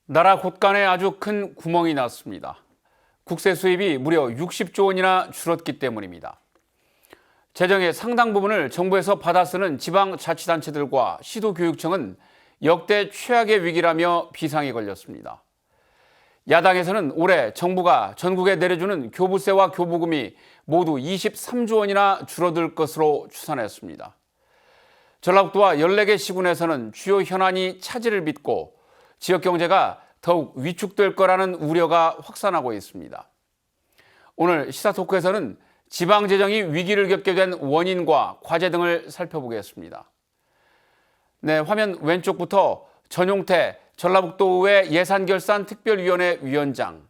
나라 곳간에 아주 큰 구멍이 났습니다. 국세 수입이 무려 60조 원이나 줄었기 때문입니다. 재정의 상당 부분을 정부에서 받아 쓰는 지방자치단체들과 시도교육청은 역대 최악의 위기라며 비상이 걸렸습니다. 야당에서는 올해 정부가 전국에 내려주는 교부세와 교부금이 모두 23조 원이나 줄어들 것으로 추산했습니다. 전라북도와 14개 시군에서는 주요 현안이 차질을 빚고 지역 경제가 더욱 위축될 거라는 우려가 확산하고 있습니다. 오늘 시사토크에서는 지방재정이 위기를 겪게 된 원인과 과제 등을 살펴보겠습니다. 네, 화면 왼쪽부터 전용태 전라북도의회 예산결산특별위원회 위원장,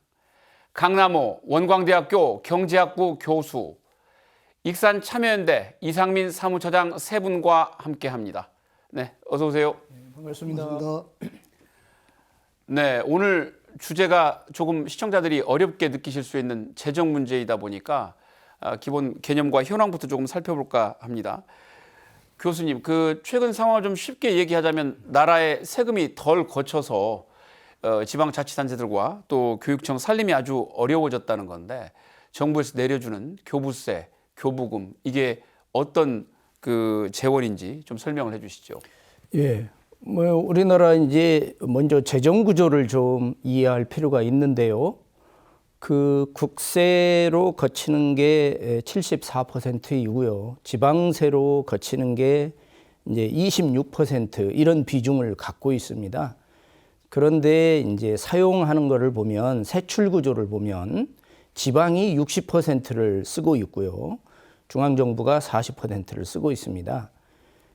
강남호 원광대학교 경제학부 교수, 익산참여연대 이상민 사무처장 세 분과 함께합니다. 네, 어서 오세요. 반갑습니다. 네, 오늘 주제가 조금 시청자들이 어렵게 느끼실 수 있는 재정 문제이다 보니까 기본 개념과 현황부터 조금 살펴볼까 합니다. 교수님, 최근 상황을 좀 쉽게 얘기하자면 나라의 세금이 덜 거쳐서 지방자치단체들과 또 교육청 살림이 아주 어려워졌다는 건데 정부에서 내려주는 교부세, 교부금 이게 어떤 재원인지 좀 설명을 해주시죠. 예, 우리나라 이제 먼저 재정 구조를 좀 이해할 필요가 있는데요. 국세로 거치는 게 74%이고요. 지방세로 거치는 게 이제 26% 이런 비중을 갖고 있습니다. 그런데 이제 사용하는 거를 보면 세출 구조를 보면 지방이 60%를 쓰고 있고요. 중앙정부가 40%를 쓰고 있습니다.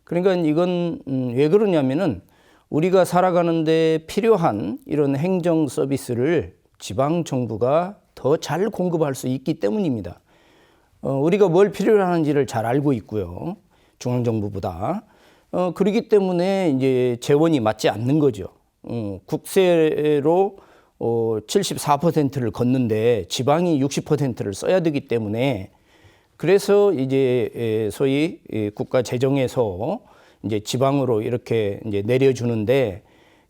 그러니까 이건 왜 그러냐면은 우리가 살아가는데 필요한 이런 행정 서비스를 지방정부가 더 잘 공급할 수 있기 때문입니다. 우리가 뭘 필요로 하는지를 잘 알고 있고요. 중앙정부보다. 그렇기 때문에 이제 재원이 맞지 않는 거죠. 국세로 74%를 걷는데 지방이 60%를 써야 되기 때문에 그래서 이제 소위 국가 재정에서 이제 지방으로 이렇게 이제 내려주는데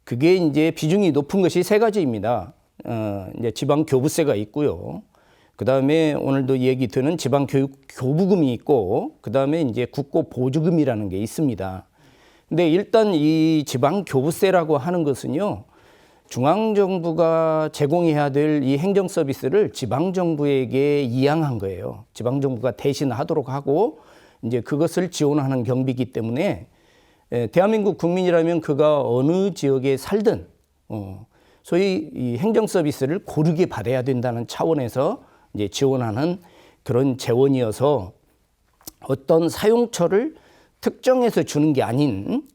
그게 이제 비중이 높은 것이 세 가지입니다. 이제 지방 교부세가 있고요. 그 다음에 오늘도 얘기 드는 지방 교육 교부금이 있고, 그 다음에 이제 국고 보조금이라는 게 있습니다. 근데 일단 이 지방 교부세라고 하는 것은요, 중앙정부가 제공해야 될 이 행정 서비스를 지방정부에게 이양한 거예요. 지방정부가 대신 하도록 하고, 이제 그것을 지원하는 경비이기 때문에, 대한민국 국민이라면 그가 어느 지역에 살든, 소위 이 행정 서비스를 고르게 받아야 된다는 차원에서 이제 지원하는 그런 재원이어서 어떤 사용처를 특정해서 주는 게 아닌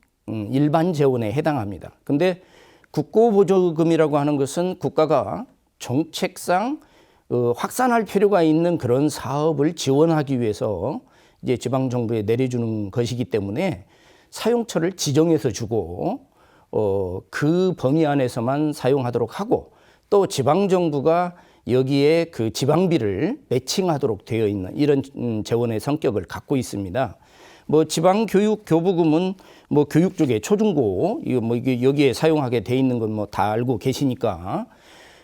일반 재원에 해당합니다. 근데 국고보조금이라고 하는 것은 국가가 정책상 확산할 필요가 있는 그런 사업을 지원하기 위해서 이제 지방정부에 내려주는 것이기 때문에 사용처를 지정해서 주고 그 범위 안에서만 사용하도록 하고 또 지방정부가 여기에 그 지방비를 매칭하도록 되어 있는 이런 재원의 성격을 갖고 있습니다. 지방교육 교부금은 교육 쪽에 초중고 이게 여기에 사용하게 돼 있는 건 다 알고 계시니까.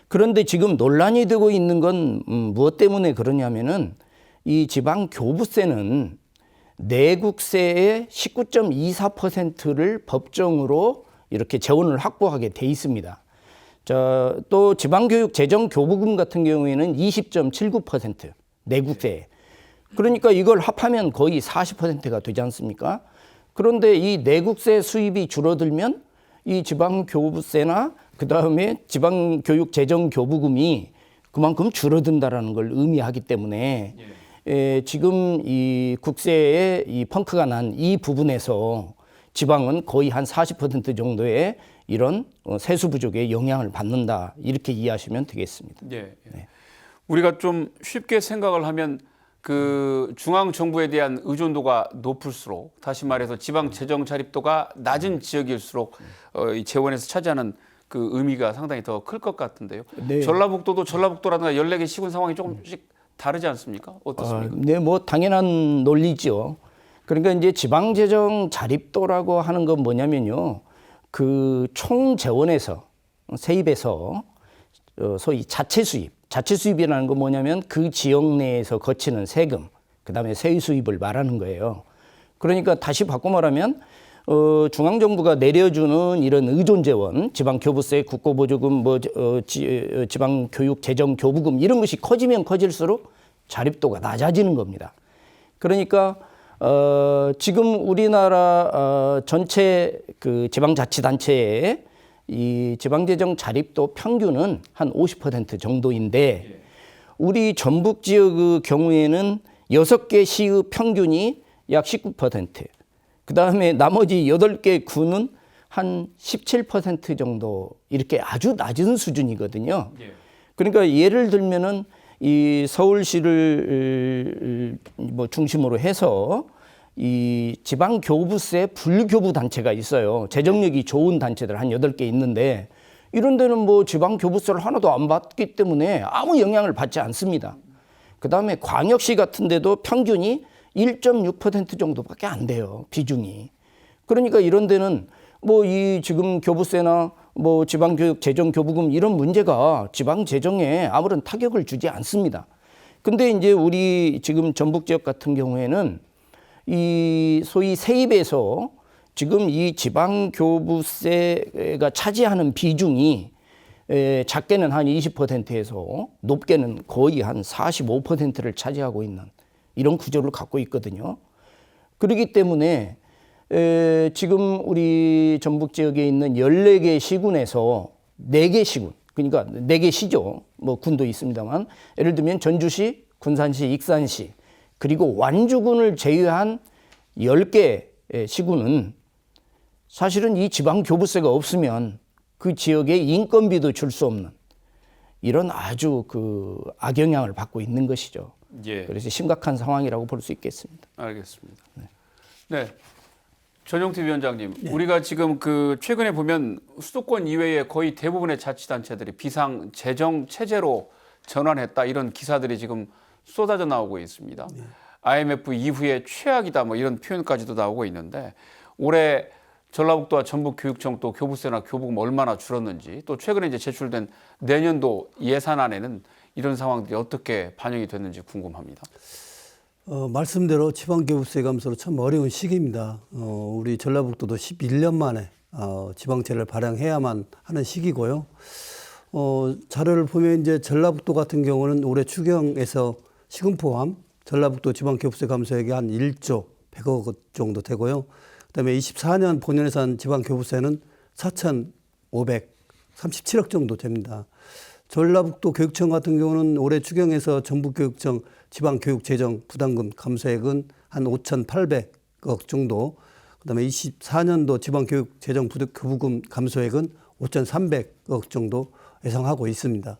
그런데 지금 논란이 되고 있는 건 무엇 때문에 그러냐면은 이 지방 교부세는 내국세의 19.24%를 법정으로 이렇게 재원을 확보하게 돼 있습니다. 또 지방교육 재정교부금 같은 경우에는 20.79% 내국세. 그러니까 이걸 합하면 거의 40%가 되지 않습니까? 그런데 이 내국세 수입이 줄어들면 이 지방교부세나 그 다음에 지방교육 재정교부금이 그만큼 줄어든다라는 걸 의미하기 때문에 지금 이 국세에 이 펑크가 난 이 부분에서 지방은 거의 한 40% 정도의 이런 세수 부족에 영향을 받는다 이렇게 이해하시면 되겠습니다. 네. 우리가 좀 쉽게 생각을 하면 중앙 정부에 대한 의존도가 높을수록 다시 말해서 지방 재정 자립도가 낮은 지역일수록 이 재원에서 차지하는 그 의미가 상당히 더 클 것 같은데요. 네. 전라북도도 전라북도라든가 14개 시군 상황이 조금씩 다르지 않습니까? 어떻습니까? 네, 당연한 논리죠. 그러니까 이제 지방재정 자립도라고 하는 건 뭐냐면요. 총 재원에서 세입에서 소위 자체 수입. 자체 수입이라는 건 뭐냐면 그 지역 내에서 거치는 세금, 그다음에 세의 수입을 말하는 거예요. 그러니까 다시 바꿔 말하면 중앙정부가 내려주는 이런 의존재원, 지방교부세, 국고보조금, 지방교육재정교부금 이런 것이 커지면 커질수록 자립도가 낮아지는 겁니다. 그러니까 지금 우리나라 전체 그 지방자치단체의 이 지방재정 자립도 평균은 한 50% 정도인데 우리 전북 지역의 경우에는 6개 시의 평균이 약 19%, 그다음에 나머지 8개 구는 한 17% 정도 이렇게 아주 낮은 수준이거든요. 그러니까 예를 들면은 이 서울시를 뭐 중심으로 해서 이 지방교부세 불교부 단체가 있어요. 재정력이 좋은 단체들 한 8개 있는데 이런 데는 뭐 지방교부세를 하나도 안 받기 때문에 아무 영향을 받지 않습니다. 그다음에 광역시 같은 데도 평균이 1.6% 정도밖에 안 돼요. 비중이. 그러니까 이런 데는 뭐 이 지금 교부세나 뭐 지방교육 재정교부금 이런 문제가 지방 재정에 아무런 타격을 주지 않습니다. 근데 이제 우리 지금 전북 지역 같은 경우에는 이 소위 세입에서 지금 이 지방교부세가 차지하는 비중이 작게는 한 20%에서 높게는 거의 한 45%를 차지하고 있는 이런 구조를 갖고 있거든요. 그렇기 때문에 지금 우리 전북 지역에 있는 14개 시군에서 4개 시군, 그러니까 4개 시죠. 뭐 군도 있습니다만 예를 들면 전주시, 군산시, 익산시 그리고 완주군을 제외한 10개 시군은 사실은 이 지방교부세가 없으면 그 지역에 인건비도 줄 수 없는 이런 아주 그 악영향을 받고 있는 것이죠. 예. 그래서 심각한 상황이라고 볼 수 있겠습니다. 알겠습니다. 네. 전용태 위원장님, 우리가 지금 그 최근에 보면 수도권 이외의 거의 대부분의 자치단체들이 비상 재정 체제로 전환했다 이런 기사들이 지금 쏟아져 나오고 있습니다. IMF 이후에 최악이다 뭐 이런 표현까지도 나오고 있는데 올해 전라북도와 전북교육청 또 교부세나 교부금 얼마나 줄었는지 또 최근에 이제 제출된 내년도 예산안에는 이런 상황들이 어떻게 반영이 됐는지 궁금합니다. 말씀대로 지방교부세 감소로 참 어려운 시기입니다. 우리 전라북도도 11년 만에 지방채를 발행해야만 하는 시기고요. 자료를 보면 이제 전라북도 같은 경우는 올해 추경에서 시금 포함 전라북도 지방교부세 감소액이 한 1조 100억 원 정도 되고요. 그다음에 24년 본연예산 지방교부세는 4,537억 정도 됩니다. 전라북도 교육청 같은 경우는 올해 추경에서 전북교육청 지방교육재정 부담금 감소액은 한 5,800억 정도, 그다음에 24년도 지방교육재정 교부금 감소액은 5,300억 정도 예상하고 있습니다.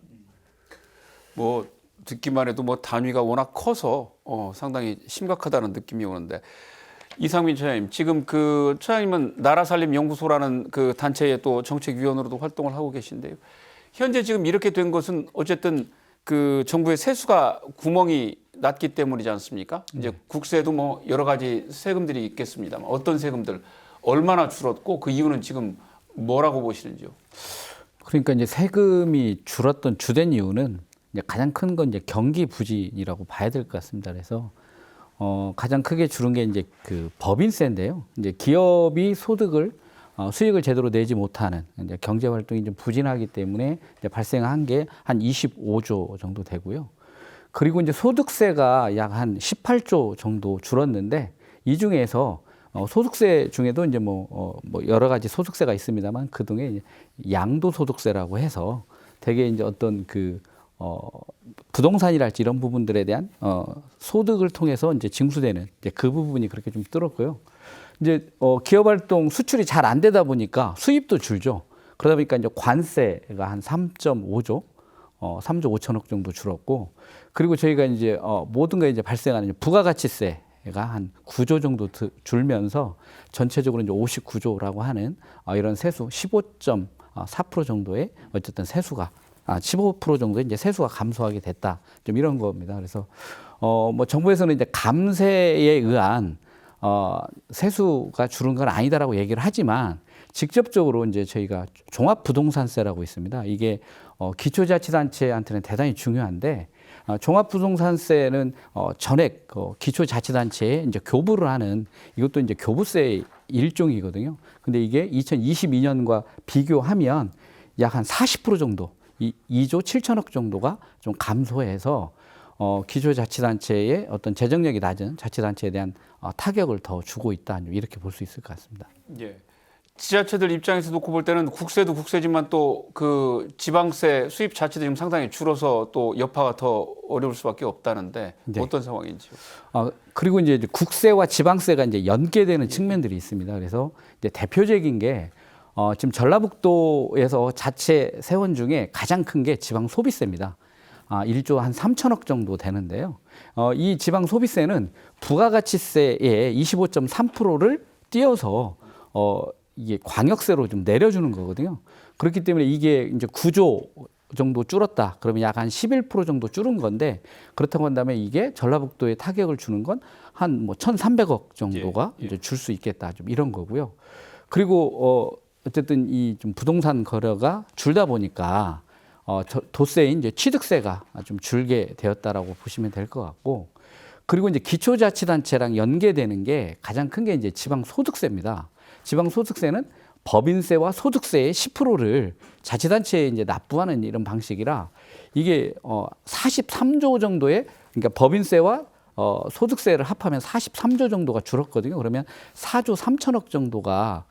뭐 듣기만 해도 뭐 단위가 워낙 커서 상당히 심각하다는 느낌이 오는데 이상민 처장님, 지금 그 처장님은 나라살림연구소라는 그 단체의 또 정책위원으로도 활동을 하고 계신데요. 현재 지금 이렇게 된 것은 어쨌든 그 정부의 세수가 구멍이 났기 때문이지 않습니까? 이제 국세도 뭐 여러 가지 세금들이 있겠습니다만 어떤 세금들 얼마나 줄었고 그 이유는 지금 뭐라고 보시는지요? 그러니까 이제 세금이 줄었던 주된 이유는 이제 가장 큰 건 이제 경기 부진이라고 봐야 될 것 같습니다. 그래서 가장 크게 줄은 게 이제 그 법인세인데요. 이제 기업이 소득을 수익을 제대로 내지 못하는 이제 경제 활동이 좀 부진하기 때문에 이제 발생한 게 한 25조 정도 되고요. 그리고 이제 소득세가 약 한 18조 정도 줄었는데 이 중에서 소득세 중에도 이제 뭐 여러 가지 소득세가 있습니다만 그 중에 양도소득세라고 해서 되게 이제 어떤 그 부동산이랄지 이런 부분들에 대한 소득을 통해서 이제 징수되는 이제 그 부분이 그렇게 좀 줄었고요. 이제 기업 활동 수출이 잘 안 되다 보니까 수입도 줄죠. 그러다 보니까 이제 관세가 한 3.5조, 3조 5천억 정도 줄었고, 그리고 저희가 이제 모든 게 이제 발생하는 부가가치세가 한 9조 정도 줄면서 전체적으로 이제 59조라고 하는 이런 세수 15.4% 정도의 어쨌든 세수가 15% 정도의 이제 세수가 감소하게 됐다. 좀 이런 겁니다. 그래서 뭐 정부에서는 이제 감세에 의한 세수가 줄은 건 아니다라고 얘기를 하지만 직접적으로 이제 저희가 종합부동산세라고 있습니다. 이게 기초자치단체한테는 대단히 중요한데 종합부동산세는 전액 기초자치단체에 이제 교부를 하는 이것도 이제 교부세 일종이거든요. 근데 이게 2022년과 비교하면 약 한 40% 정도, 2조 7천억 정도가 좀 감소해서 기초자치단체의 어떤 재정력이 낮은 자치단체에 대한 타격을 더 주고 있다, 이렇게 볼 수 있을 것 같습니다. 예. 지자체들 입장에서 놓고 볼 때는 국세도 국세지만 또 그 지방세 수입 자체도 지금 상당히 줄어서 또 여파가 더 어려울 수밖에 없다는데 네. 어떤 상황인지요? 그리고 이제 국세와 지방세가 이제 연계되는 측면들이 있습니다. 그래서 이제 대표적인 게 지금 전라북도에서 자체 세원 중에 가장 큰 게 지방 소비세입니다. 1조 한 3천억 정도 되는데요. 이 지방 소비세는 부가가치세의 25.3%를 띄어서 이게 광역세로 좀 내려주는 거거든요. 그렇기 때문에 이게 이제 9조 정도 줄었다. 그러면 약 한 11% 정도 줄은 건데 그렇다고 한다면 이게 전라북도에 타격을 주는 건 한 뭐 1,300억 정도가 이제 줄 수 있겠다. 좀 이런 거고요. 그리고 어쨌든 이 좀 부동산 거래가 줄다 보니까 도세인 이제 취득세가 좀 줄게 되었다라고 보시면 될 것 같고, 그리고 이제 기초자치단체랑 연계되는 게 가장 큰 게 이제 지방소득세입니다. 지방소득세는 법인세와 소득세의 10%를 자치단체에 이제 납부하는 이런 방식이라 이게 43조 정도의, 그러니까 법인세와 소득세를 합하면 43조 정도가 줄었거든요. 그러면 4조 3천억 정도가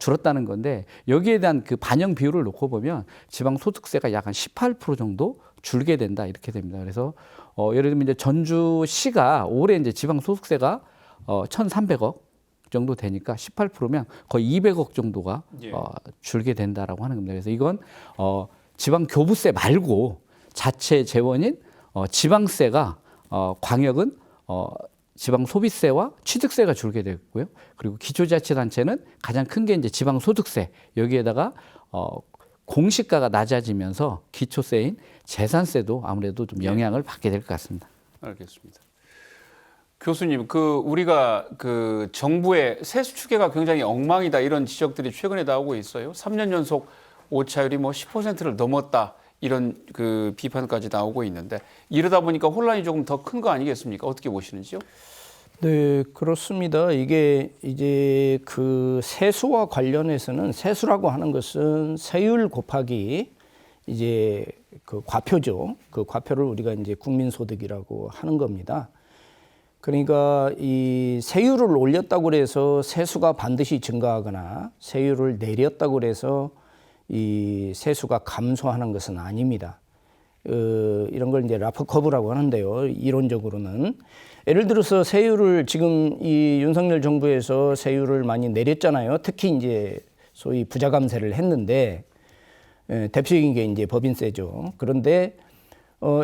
줄었다는 건데, 여기에 대한 그 반영 비율을 놓고 보면 지방소득세가 약 한 18% 정도 줄게 된다, 이렇게 됩니다. 그래서 예를 들면 이제 전주시가 올해 이제 지방소득세가 1,300억 정도 되니까 18%면 거의 200억 정도가 줄게 된다라고 하는 겁니다. 그래서 이건 지방 교부세 말고 자체 재원인 지방세가 광역은 지방 소비세와 취득세가 줄게 되고요. 그리고 기초자치단체는 가장 큰 게 이제 지방 소득세, 여기에다가 공시가가 낮아지면서 기초세인 재산세도 아무래도 좀 영향을 받게 될 것 같습니다. 알겠습니다. 교수님, 우리가 정부의 세수 추계가 굉장히 엉망이다, 이런 지적들이 최근에 나오고 있어요. 3년 연속 오차율이 뭐 10%를 넘었다, 이런 비판까지 나오고 있는데, 이러다 보니까 혼란이 조금 더 큰 거 아니겠습니까? 어떻게 보시는지요? 네, 그렇습니다. 이게 이제 세수와 관련해서는, 세수라고 하는 것은 세율 곱하기 이제 과표죠. 그 과표를 우리가 이제 국민소득이라고 하는 겁니다. 그러니까 이 세율을 올렸다고 해서 세수가 반드시 증가하거나 세율을 내렸다고 해서 이 세수가 감소하는 것은 아닙니다. 이런 걸 이제 라프 커브라고 하는데요. 이론적으로는 예를 들어서 세율을 지금 이 윤석열 정부에서 세율을 많이 내렸잖아요. 특히 이제 소위 부자 감세를 했는데 대표적인 게 이제 법인세죠. 그런데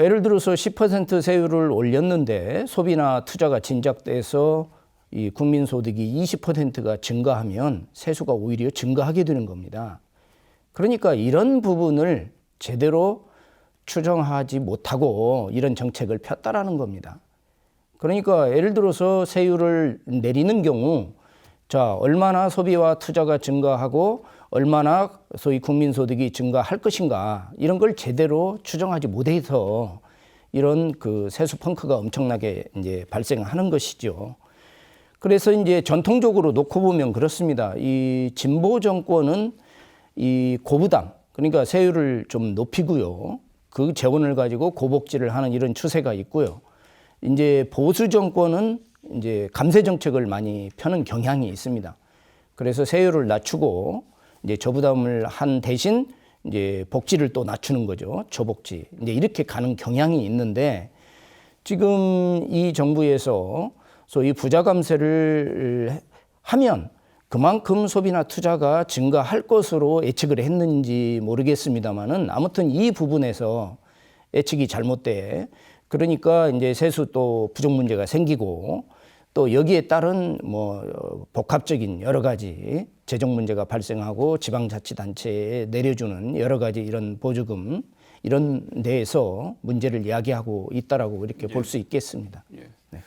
예를 들어서 10% 세율을 올렸는데 소비나 투자가 진작돼서 이 국민소득이 20%가 증가하면 세수가 오히려 증가하게 되는 겁니다. 그러니까 이런 부분을 제대로 추정하지 못하고 이런 정책을 폈다라는 겁니다. 그러니까 예를 들어서 세율을 내리는 경우, 자, 얼마나 소비와 투자가 증가하고 얼마나 소위 국민소득이 증가할 것인가, 이런 걸 제대로 추정하지 못해서 이런 세수 펑크가 엄청나게 이제 발생하는 것이죠. 그래서 이제 전통적으로 놓고 보면 그렇습니다. 이 진보 정권은 이 고부담, 그러니까 세율을 좀 높이고요. 그 재원을 가지고 고복지를 하는 이런 추세가 있고요. 이제 보수 정권은 이제 감세 정책을 많이 펴는 경향이 있습니다. 그래서 세율을 낮추고 이제 저부담을 한 대신 이제 복지를 또 낮추는 거죠. 저복지. 이제 이렇게 가는 경향이 있는데, 지금 이 정부에서 소위 부자 감세를 하면 그만큼 소비나 투자가 증가할 것으로 예측을 했는지 모르겠습니다만은, 아무튼 이 부분에서 예측이 잘못돼, 그러니까 이제 세수 또 부족 문제가 생기고, 또 여기에 따른 복합적인 여러 가지 재정 문제가 발생하고 지방자치단체에 내려주는 여러 가지 이런 보조금, 이런 데에서 문제를 야기하고 있다라고 이렇게 볼 수 있겠습니다. 예. 네.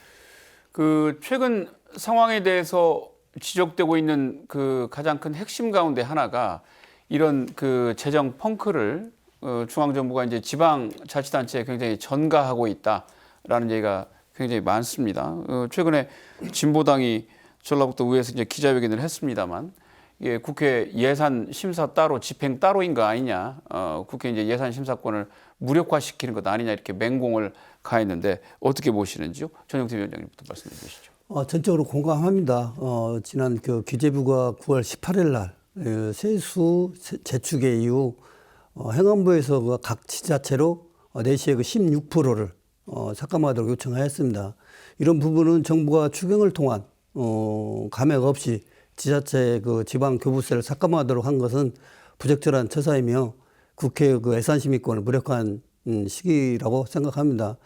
최근 상황에 대해서 지적되고 있는 그 가장 큰 핵심 가운데 하나가 이런 그 재정 펑크를 중앙정부가 이제 지방자치단체에 굉장히 전가하고 있다라는 얘기가 굉장히 많습니다. 최근에 진보당이 전라북도 의회에서 이제 기자회견을 했습니다만 이게 국회 예산 심사 따로 집행 따로인 거 아니냐, 국회 이제 예산 심사권을 무력화시키는 것 아니냐 이렇게 맹공을 가했는데 어떻게 보시는지요? 전영태 위원장님부터 말씀해 주시죠. 전적으로 공감합니다. 지난 그 기재부가 9월 18일 날 세수 재추계 이후 행안부에서 각 지자체로 내시의 그 16%를 삭감하도록 요청하였습니다. 이런 부분은 정부가 추경을 통한 감액 없이 지자체 그 지방 교부세를 삭감하도록 한 것은 부적절한 처사이며 국회의 그 예산심의권을 무력화한 시기라고 생각합니다.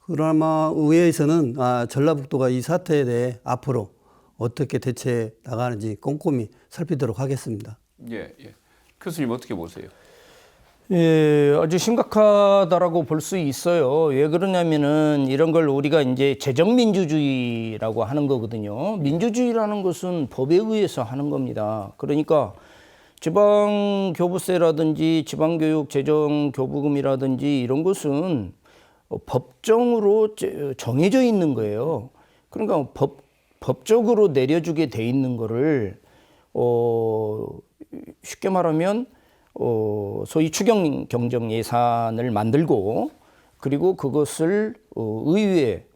그나마 의회에서는 전라북도가 이 사태에 대해 앞으로 어떻게 대처해 나가는지 꼼꼼히 살피도록 하겠습니다. 예. 교수님 어떻게 보세요? 예, 아주 심각하다라고 볼 수 있어요. 왜 그러냐면은 이런 걸 우리가 이제 재정민주주의라고 하는 거거든요. 민주주의라는 것은 법에 의해서 하는 겁니다. 그러니까 지방교부세라든지 지방교육재정교부금이라든지 이런 것은 법정으로 정해져 있는 거예요. 그러니까 법적으로 내려주게 돼 있는 거를 쉽게 말하면 소위 추경 경정 예산을 만들고 그리고 그것을 의회에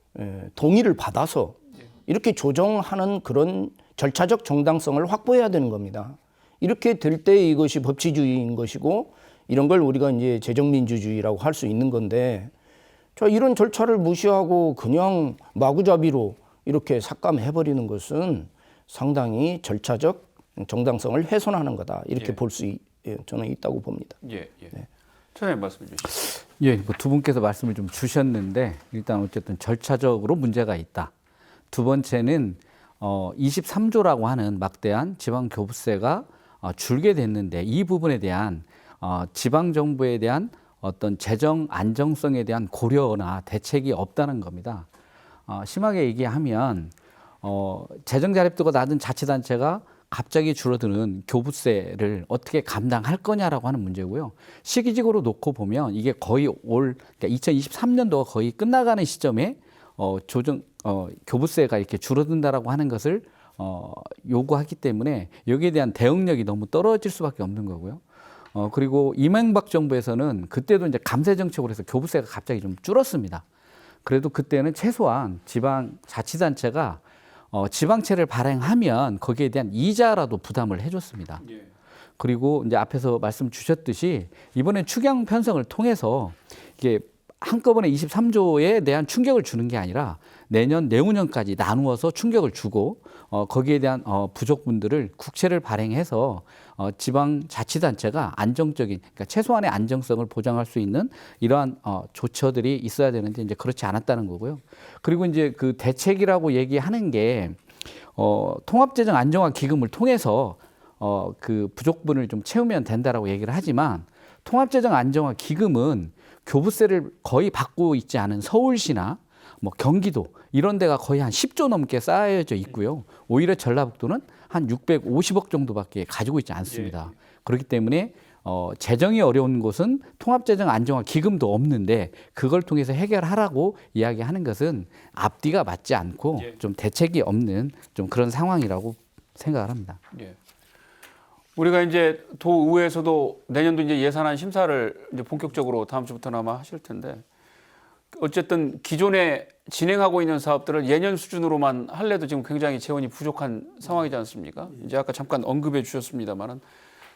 동의를 받아서 이렇게 조정하는 그런 절차적 정당성을 확보해야 되는 겁니다. 이렇게 될 때 이것이 법치주의인 것이고 이런 걸 우리가 이제 재정민주주의라고 할 수 있는 건데 자, 이런 절차를 무시하고 그냥 마구잡이로 이렇게 삭감해버리는 것은 상당히 절차적 정당성을 훼손하는 거다. 이렇게 볼 수 저는 있다고 봅니다. 네. 차장님 말씀해 주시죠. 예, 뭐 두 분께서 말씀을 좀 주셨는데 일단 어쨌든 절차적으로 문제가 있다. 두 번째는 23조라고 하는 막대한 지방 교부세가 줄게 됐는데 이 부분에 대한 지방 정부에 대한 어떤 재정 안정성에 대한 고려나 대책이 없다는 겁니다. 심하게 얘기하면 재정 자립도가 낮은 자치단체가 갑자기 줄어드는 교부세를 어떻게 감당할 거냐라고 하는 문제고요. 시기적으로 놓고 보면 이게 거의 그러니까 2023년도가 거의 끝나가는 시점에 교부세가 이렇게 줄어든다라고 하는 것을 요구하기 때문에 여기에 대한 대응력이 너무 떨어질 수밖에 없는 거고요. 그리고 이명박 정부에서는 그때도 이제 감세 정책으로 해서 교부세가 갑자기 좀 줄었습니다. 그래도 그때는 최소한 지방 자치단체가 지방채를 발행하면 거기에 대한 이자라도 부담을 해줬습니다. 그리고 이제 앞에서 말씀 주셨듯이 이번에 추경 편성을 통해서 이게 한꺼번에 23조에 대한 충격을 주는 게 아니라 내년, 내후년까지 나누어서 충격을 주고 거기에 대한 부족분들을 국채를 발행해서 지방자치단체가 안정적인, 그러니까 최소한의 안정성을 보장할 수 있는 이러한 조처들이 있어야 되는데 이제 그렇지 않았다는 거고요. 그리고 이제 그 대책이라고 얘기하는 게 통합재정 안정화 기금을 통해서 그 부족분을 좀 채우면 된다라고 얘기를 하지만 통합재정 안정화 기금은 교부세를 거의 받고 있지 않은 서울시나 뭐 경기도 이런 데가 거의 한 10조 넘게 쌓여져 있고요. 오히려 전라북도는 한 650억 정도밖에 가지고 있지 않습니다. 그렇기 때문에 재정이 어려운 곳은 통합재정 안정화 기금도 없는데 그걸 통해서 해결하라고 이야기하는 것은 앞뒤가 맞지 않고 좀 대책이 없는 좀 그런 상황이라고 생각을 합니다. 우리가 이제 도의회에서도 내년도 이제 예산안 심사를 이제 본격적으로 다음 주부터는 아마 하실 텐데 어쨌든 기존에 진행하고 있는 사업들을 예년 수준으로만 할래도 지금 굉장히 재원이 부족한 상황이지 않습니까? 이제 아까 잠깐 언급해 주셨습니다만은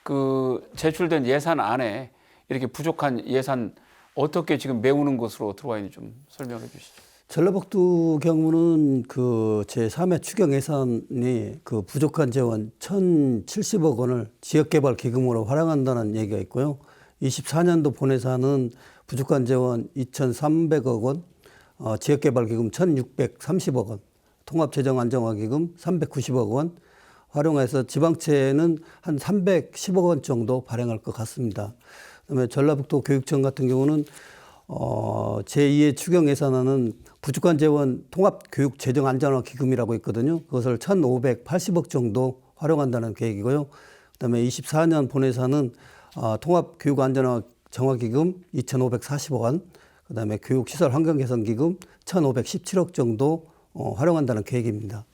그 제출된 예산안에 이렇게 부족한 예산 어떻게 지금 메우는 것으로 들어와 있는지 좀 설명해 주시죠. 전라북도 경우는 그 제3회 추경 예산이 그 부족한 재원 1,070억 원을 지역개발 기금으로 활용한다는 얘기가 있고요. 24년도 본예산은 부족한 재원 2,300억 원, 지역개발 기금 1,630억 원, 통합재정안정화기금 390억 원 활용해서 지방채는 한 310억 원 정도 발행할 것 같습니다. 그다음에 전라북도 교육청 같은 경우는 제2의 추경 예산안은 부족한 재원 통합교육 재정 안전화 기금이라고 있거든요. 그것을 1,580억 정도 활용한다는 계획이고요. 그다음에 24년 본예산은 통합교육 안전화 정화기금 2,540억 원, 그다음에 교육시설 환경개선기금 1,517억 정도 활용한다는 계획입니다.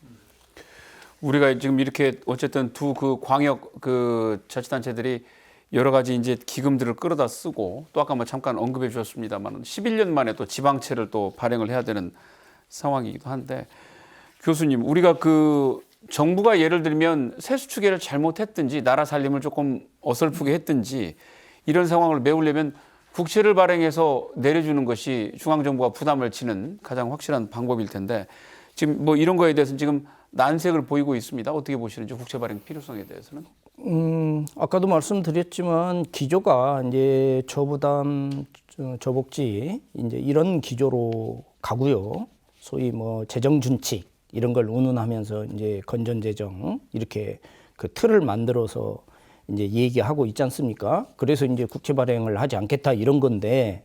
우리가 지금 이렇게 어쨌든 두 그 광역 그 자치단체들이 여러 가지 이제 기금들을 끌어다 쓰고 또 아까 뭐 잠깐 언급해 주셨습니다만 11년 만에 또 지방채를 또 발행을 해야 되는 상황이기도 한데 교수님, 우리가 그 정부가 예를 들면 세수 추계를 잘못했든지 나라 살림을 조금 어설프게 했든지 이런 상황을 메우려면 국채를 발행해서 내려주는 것이 중앙정부가 부담을 지는 가장 확실한 방법일 텐데 지금 뭐 이런 거에 대해서는 지금 난색을 보이고 있습니다. 어떻게 보시는지 국채 발행 필요성에 대해서는? 아까도 말씀드렸지만 기조가 이제 저부담, 저복지 이제 이런 기조로 가고요. 소위 뭐 재정 준칙 이런 걸 운운하면서 이제 건전 재정 이렇게 그 틀을 만들어서 이제 얘기하고 있지 않습니까? 그래서 이제 국채 발행을 하지 않겠다 이런 건데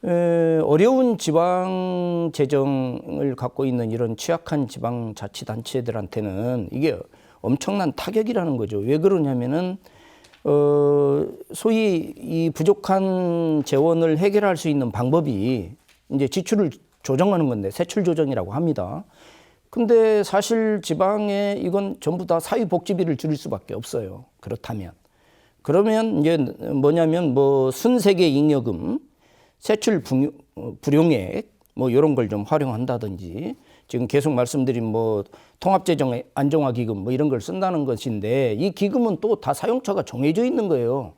어려운 지방 재정을 갖고 있는 이런 취약한 지방 자치단체들한테는 이게 엄청난 타격이라는 거죠. 왜 그러냐면은 소위 이 부족한 재원을 해결할 수 있는 방법이 이제 지출을 조정하는 건데 세출 조정이라고 합니다. 근데 사실 지방에 이건 전부 다 사회복지비를 줄일 수밖에 없어요. 그렇다면. 그러면 이제 뭐냐면 뭐 순세계 잉여금, 세출 불용액 뭐 이런 걸 좀 활용한다든지 지금 계속 말씀드린 뭐 통합재정 안정화기금 뭐 이런 걸 쓴다는 것인데 이 기금은 또 다 사용처가 정해져 있는 거예요.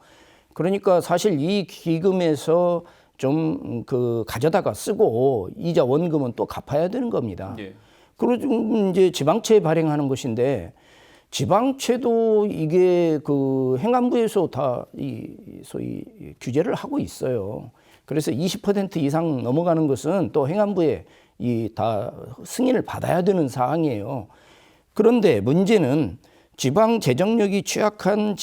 그러니까 사실 이 기금에서 좀 그 가져다가 쓰고 이자 원금은 또 갚아야 되는 겁니다. 예. 그리고 이제 지방채 발행하는 것인데 지방채도 이게 그 행안부에서 다 이 소위 규제를 하고 있어요. 그래서 20% 이상 넘어가는 것은 또 행안부에 이 다 승인을 받아야 되는 사항이에요. 그런데 문제는 지방 재정력이 취약한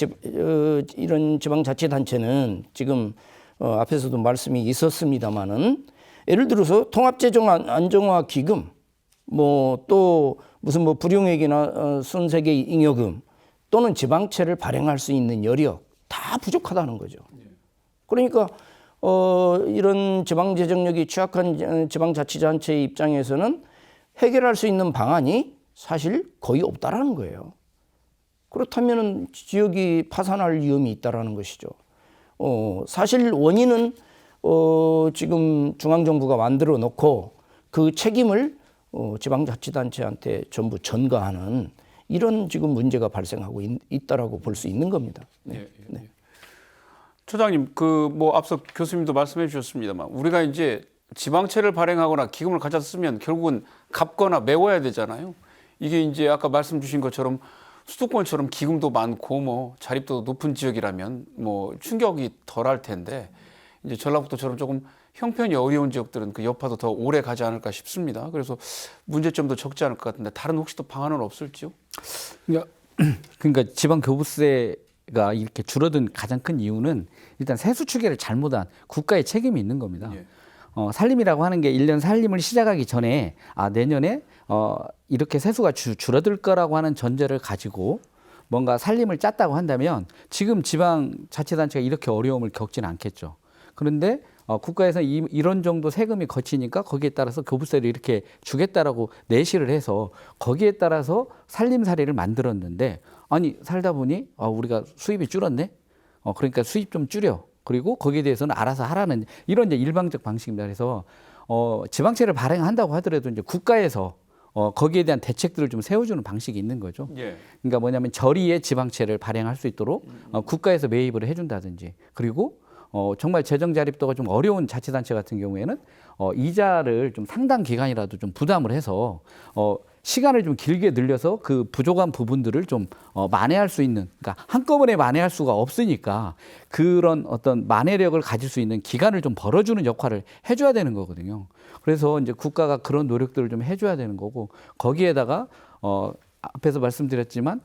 이런 지방자치단체는 지금 앞에서도 말씀이 있었습니다마는 예를 들어서 통합재정 안정화 기금 뭐 또 무슨 뭐 불용액이나 순세계 잉여금 또는 지방채를 발행할 수 있는 여력 다 부족하다는 거죠. 그러니까 이런 지방 재정력이 취약한 지방자치단체 입장에서는 해결할 수 있는 방안이 사실 거의 없다라는 거예요. 그렇다면 지역이 파산할 위험이 있다라는 것이죠. 사실 원인은 지금 중앙정부가 만들어 놓고 그 책임을 지방자치단체한테 전부 전가하는 이런 지금 문제가 발생하고 있다라고 볼 수 있는 겁니다. 네. 예, 예, 예. 처장님, 그 뭐 앞서 교수님도 말씀해 주셨습니다만 우리가 이제 지방채를 발행하거나 기금을 가져 쓰면 결국은 갚거나 메워야 되잖아요. 이게 이제 아까 말씀 주신 것처럼 수도권처럼 기금도 많고 뭐 자립도 높은 지역이라면 뭐 충격이 덜할 텐데 이제 전라북도처럼 조금 형편이 어려운 지역들은 그 여파도 더 오래 가지 않을까 싶습니다. 그래서 문제점도 적지 않을 것 같은데 다른 혹시 또 방안은 없을지요? 그러니까 지방 교부세가 이렇게 줄어든 가장 큰 이유는 일단 세수 추계를 잘못한 국가의 책임이 있는 겁니다. 예. 살림이라고 하는 게 1년 살림을 시작하기 전에 내년에 이렇게 세수가 줄어들 거라고 하는 전제를 가지고 뭔가 살림을 짰다고 한다면 지금 지방자치단체가 이렇게 어려움을 겪지는 않겠죠. 그런데 국가에서 이런 정도 세금이 거치니까 거기에 따라서 교부세를 이렇게 주겠다라고 내시를 해서 거기에 따라서 살림살이를 만들었는데 아니 살다 보니 우리가 수입이 줄었네. 그러니까 수입 좀 줄여. 그리고 거기에 대해서는 알아서 하라는 이런 이제 일방적 방식입니다. 그래서 지방채를 발행한다고 하더라도 이제 국가에서 거기에 대한 대책들을 좀 세워주는 방식이 있는 거죠. 예. 그러니까 뭐냐면 저리의 지방채를 발행할 수 있도록 국가에서 매입을 해준다든지 그리고 정말 재정 자립도가 좀 어려운 자치단체 같은 경우에는 이자를 좀 상당 기간이라도 좀 부담을 해서 시간을 좀 길게 늘려서 그 부족한 부분들을 좀 만회할 수 있는, 그러니까 한꺼번에 만회할 수가 없으니까 그런 어떤 만회력을 가질 수 있는 기간을 좀 벌어주는 역할을 해줘야 되는 거거든요. 그래서 이제 국가가 그런 노력들을 좀 해줘야 되는 거고 거기에다가 앞에서 말씀드렸지만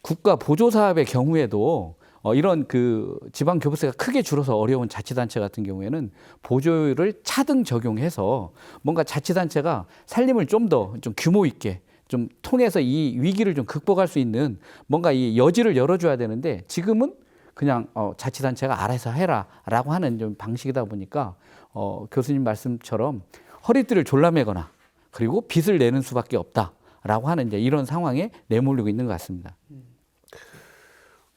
국가 보조 사업의 경우에도 이런 그 지방 교부세가 크게 줄어서 어려운 자치단체 같은 경우에는 보조율을 차등 적용해서 뭔가 자치단체가 살림을 좀 더 좀 규모 있게 좀 통해서 이 위기를 좀 극복할 수 있는 뭔가 이 여지를 열어줘야 되는데 지금은 그냥 자치단체가 알아서 해라라고 하는 좀 방식이다 보니까 교수님 말씀처럼 허리띠를 졸라매거나 그리고 빚을 내는 수밖에 없다라고 하는 이제 이런 상황에 내몰리고 있는 것 같습니다.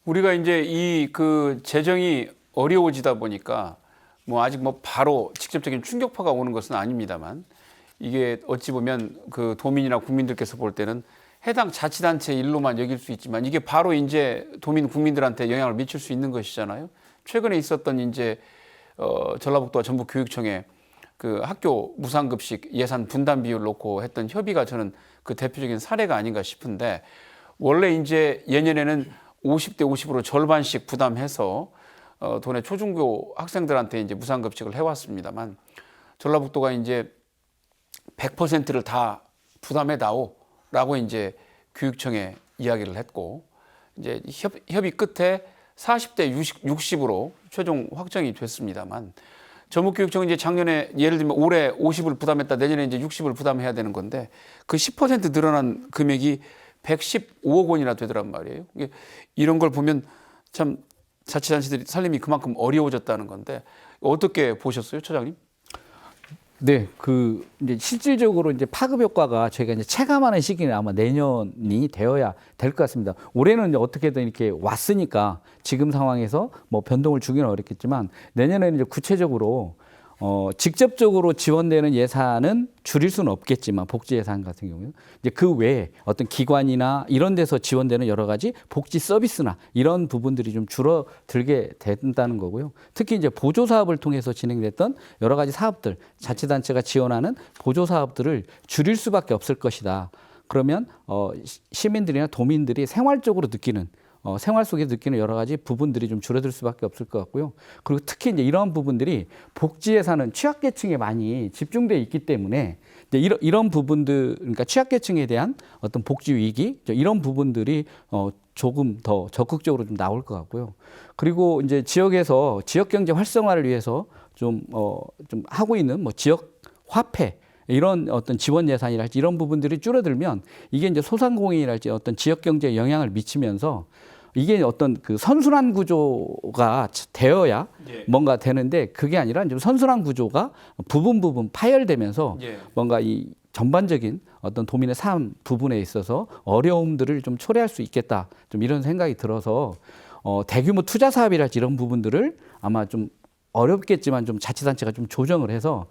우리가 이제 이 그 재정이 어려워지다 보니까 뭐 아직 뭐 바로 직접적인 충격파가 오는 것은 아닙니다만 이게 어찌 보면 그 도민이나 국민들께서 볼 때는 해당 자치단체 일로만 여길 수 있지만 이게 바로 이제 도민 국민들한테 영향을 미칠 수 있는 것이잖아요. 최근에 있었던 이제 전라북도와 전북교육청에 그 학교 무상급식 예산 분담 비율 놓고 했던 협의가 저는 그 대표적인 사례가 아닌가 싶은데 원래 이제 예년에는 50대 50으로 절반씩 부담해서 도내 초중고 학생들한테 이제 무상급식을 해왔습니다만 전라북도가 이제 100%를 다 부담해다오라고 이제 교육청에 이야기를 했고 이제 협의 끝에 40대 60으로 최종 확정이 됐습니다만 전북교육청은 이제 작년에 예를 들면 올해 50을 부담했다 내년에 이제 60을 부담해야 되는 건데 그 10% 늘어난 금액이 115억 원이나 되더란 말이에요. 이런 걸 보면 참 자치단체들이 살림이 그만큼 어려워졌다는 건데 어떻게 보셨어요, 처장님? 네, 그 이제 실질적으로 이제 파급 효과가 저희가 이제 체감하는 시기는 아마 내년이 되어야 될 것 같습니다. 올해는 이제 어떻게든 이렇게 왔으니까 지금 상황에서 뭐 변동을 주기는 어렵겠지만 내년에는 이제 구체적으로 직접적으로 지원되는 예산은 줄일 수는 없겠지만 복지 예산 같은 경우는 이제 그 외에 어떤 기관이나 이런 데서 지원되는 여러 가지 복지 서비스나 이런 부분들이 좀 줄어들게 된다는 거고요. 특히 이제 보조 사업을 통해서 진행됐던 여러 가지 사업들, 자치단체가 지원하는 보조 사업들을 줄일 수밖에 없을 것이다. 그러면 시민들이나 도민들이 생활적으로 느끼는 생활 속에 느끼는 여러 가지 부분들이 좀 줄어들 수밖에 없을 것 같고요. 그리고 특히 이제 이러한 부분들이 복지 예산은 취약계층에 많이 집중돼 있기 때문에 이제 이런 부분들, 그러니까 취약계층에 대한 어떤 복지 위기 이런 부분들이 조금 더 적극적으로 좀 나올 것 같고요. 그리고 이제 지역에서 지역 경제 활성화를 위해서 좀 하고 있는 뭐 지역 화폐 이런 어떤 지원 예산이랄지 이런 부분들이 줄어들면 이게 이제 소상공인이랄지 어떤 지역 경제에 영향을 미치면서 이게 어떤 그 선순환 구조가 되어야 뭔가 되는데 그게 아니라 좀 선순환 구조가 부분 파열되면서 뭔가 이 전반적인 어떤 도민의 삶 부분에 있어서 어려움들을 좀 초래할 수 있겠다. 좀 이런 생각이 들어서 대규모 투자 사업이랄지 이런 부분들을 아마 좀 어렵겠지만 좀 자치단체가 좀 조정을 해서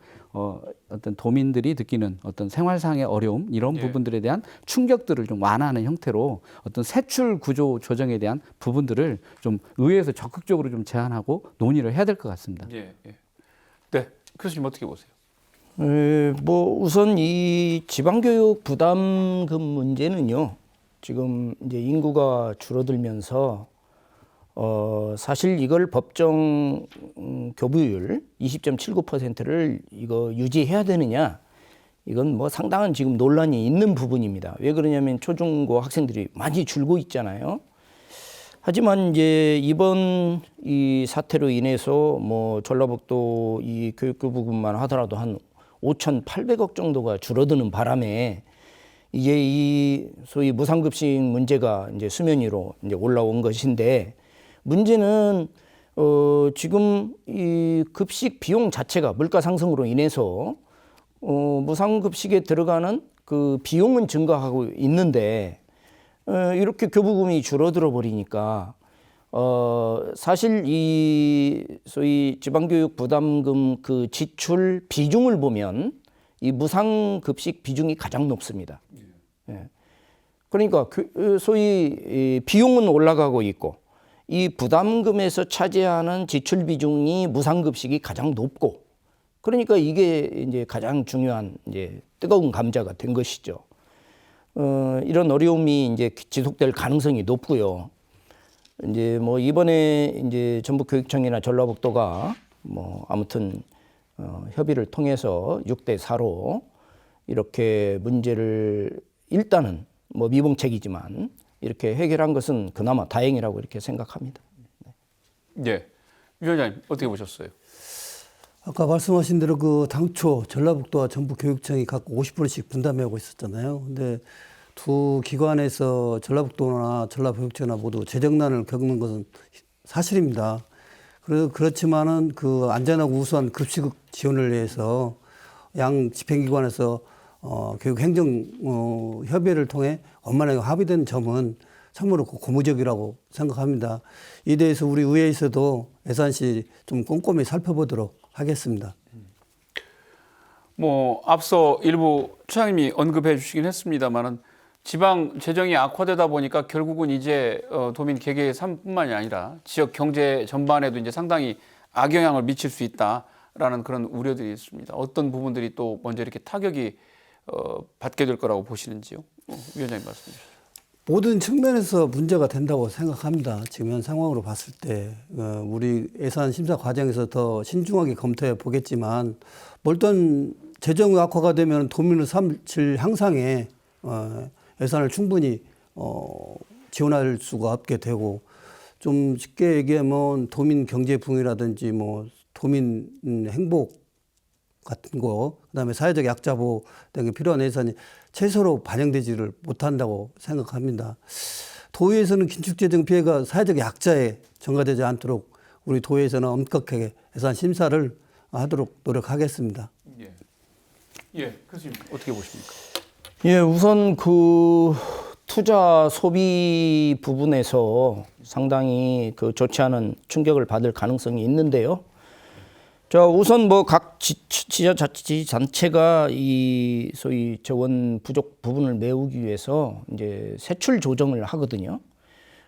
어떤 도민들이 느끼는 어떤 생활상의 어려움 이런 부분들에 대한 충격들을 좀 완화하는 형태로 어떤 세출 구조 조정에 대한 부분들을 좀 의회에서 적극적으로 좀 제안하고 논의를 해야 될 것 같습니다. 네, 교수님 어떻게 보세요? 뭐 우선 이 지방교육 부담금 문제는요. 지금 이제 인구가 줄어들면서 사실 이걸 법정 교부율 20.79%를 이거 유지해야 되느냐 이건 뭐 상당한 지금 논란이 있는 부분입니다. 왜 그러냐면 초중고 학생들이 많이 줄고 있잖아요. 하지만 이제 이번 이 사태로 인해서 뭐 전라북도 이 교육부 부분만 하더라도 한 5,800억 정도가 줄어드는 바람에 이제 이 소위 무상급식 문제가 이제 수면 위로 이제 올라온 것인데 문제는 지금 이 급식 비용 자체가 물가 상승으로 인해서 무상급식에 들어가는 그 비용은 증가하고 있는데 이렇게 교부금이 줄어들어 버리니까 사실 이 소위 지방교육 부담금 그 지출 비중을 보면 이 무상급식 비중이 가장 높습니다. 그러니까 소위 비용은 올라가고 있고 이 부담금에서 차지하는 지출 비중이 무상급식이 가장 높고 그러니까 이게 이제 가장 중요한 이제 뜨거운 감자가 된 것이죠. 이런 어려움이 이제 지속될 가능성이 높고요. 이제 뭐 이번에 이제 전북교육청이나 전라북도가 뭐 아무튼 협의를 통해서 6대 4로 이렇게 문제를 일단은 뭐 미봉책이지만 이렇게 해결한 것은 그나마 다행이라고 이렇게 생각합니다. 예. 위원장님 어떻게 보셨어요? 아까 말씀하신 대로 그 당초 전라북도와 전북교육청이 각 50%씩 분담하고 있었잖아요. 근데 두 기관에서 전라북도나 전라교육청이나 모두 재정난을 겪는 것은 사실입니다. 그렇지만은 그 안전하고 우수한 급식 지원을 위해서 양 집행기관에서 교육행정 협의를 통해 원만하게 합의된 점은 참으로 고무적이라고 생각합니다. 이에 대해서 우리 의회에서도 예산시 좀 꼼꼼히 살펴보도록 하겠습니다. 뭐 앞서 일부 처장님이 언급해 주시긴 했습니다만은 지방 재정이 악화되다 보니까 결국은 이제 도민 개개의 삶뿐만이 아니라 지역 경제 전반에도 이제 상당히 악영향을 미칠 수 있다라는 그런 우려들이 있습니다. 어떤 부분들이 또 먼저 이렇게 타격이 받게 될 거라고 보시는지요? 위원장님 말씀해 주시죠. 모든 측면에서 문제가 된다고 생각합니다. 지금 현 상황으로 봤을 때 우리 예산 심사 과정에서 더 신중하게 검토해 보겠지만 몰던 재정 악화가 되면 도민의 삶질 향상에 예산을 충분히 지원할 수가 없게 되고 좀 쉽게 얘기하면 도민 경제 부흥이라든지 뭐 도민 행복 같은 거, 그다음에 사회적 약자 보호 등에 필요한 예산이 최소로 반영되지를 못한다고 생각합니다. 도의에서는 긴축재정 피해가 사회적 약자에 전가되지 않도록 우리 도의에서는 엄격하게 예산 심사를 하도록 노력하겠습니다. 예, 교수님 어떻게 보십니까? 예, 우선 그 투자 소비 부분에서 상당히 그 좋지 않은 충격을 받을 가능성이 있는데요. 자, 우선 뭐 각 지자체가 이 소위 재원 부족 부분을 메우기 위해서 이제 세출 조정을 하거든요.